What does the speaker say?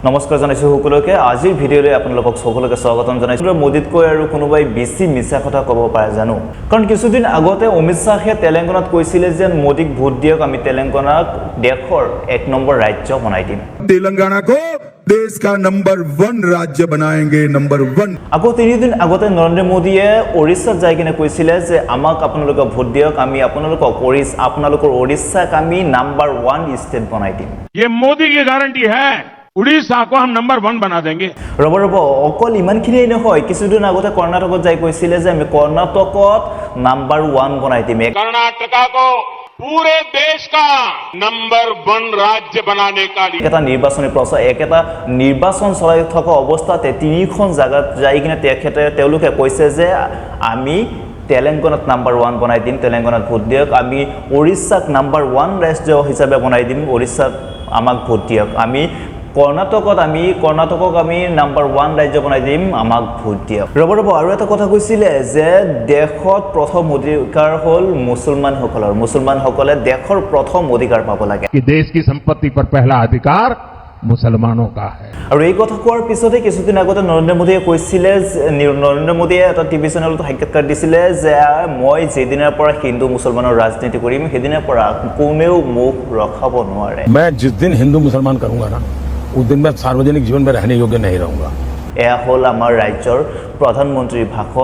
নমস্কাৰ জনাইছো সকলোকে আজিৰ ভিডিঅ'লৈ আপোনালোকক সকলোকে স্বাগতম জনাইছো মোদীতকৈ আৰু কোনোবাই বেছি মিছা কথা ক'ব পাৰে জানো কাৰণ কিছুদিন আগতে অমিত শাহে তেলেংগানাত কৈছিলে যে মোদীক ভোট দিয়ক আমি তেলেংগানাক দেশৰ এক নম্বৰ ৰাজ্য বনাই দিম तेलंगाना को देश का नंबर 1 राज्य बनाएंगे नंबर 1 আকৌ তিনিদিন আগতে নৰেন্দ্ৰ মোদীয়ে ওড়িশাত যাই কিনে কৈছিলে যে আমাক আপোনালোকে ভোট দিয়ক আমি আপোনালোকৰ ওড়িশাক আমি নাম্বাৰ 1 ষ্টেট বনাই দিম ये मोदी की गारंटी है उड़ीसा को हम नंबर 1 बना देंगे ৰব অকল ইমানখিনিয়ে নহয় কিছুদিন আগতে কৰ্ণাটকত যাই কৈছিলে যে আমি কৰ্ণাটকত নাম্বাৰ 1 বনাই দিম कर्नाटका को पूरे देश का नंबर 1 राज्य बनाने का लिए এটা নিৰ্বাচনী প্ৰচাৰ এটা নিৰ্বাচন চলাই থকা অৱস্থাতে তিনিখন জায়গাত যাই কিনে তেওঁলোকে কৈছে যে আমি তেলেংগানাত নাম্বাৰ 1 বনাই দিম তেলেংগানাত ভোট দিয়ক আমি ওড়িশাক নাম্বাৰ 1 ৰাজ্য হিচাপে বনাই দিম ওড়িশাত আমাক ভোট দিয়ক আমি কৰ্ণাটকক আমি নাম্বাৰ 1 ৰাজ্য বনাই দিম আমাক ভোট দিয়ক ৰব আৰু এটা কথা কৈছিলে যে দেশত প্ৰথম অধিকাৰ হল মুছলমানসকলে দেশৰ প্ৰথম অধিকাৰ পাব লাগে कि देश की संपत्ति पर पहला अधिकार मुसलमानों का है আৰু এই কথা কোৱাৰ পিছতে কিছুদিন আগতে নৰেন্দ্ৰ মোদীয়ে এটা টিভি চেনেলত সাক্ষাৎকাৰ দিছিলে যে মই যেদিনৰ পৰা হিন্দু মুছলমানৰ ৰাজনীতি কৰিম সেইদিনৰ পৰা কোনেও মুখ ৰখাব নোৱাৰে मैं जिस दिन हिंदू मुसलमान करूंगा ना उस दिन मैं सार्वजनिक जीवन में रहने योग्य नहीं रहूंगा এয়া হল আমাৰ ৰাজ্যৰ প্ৰধানমন্ত্ৰীৰ ভাষণ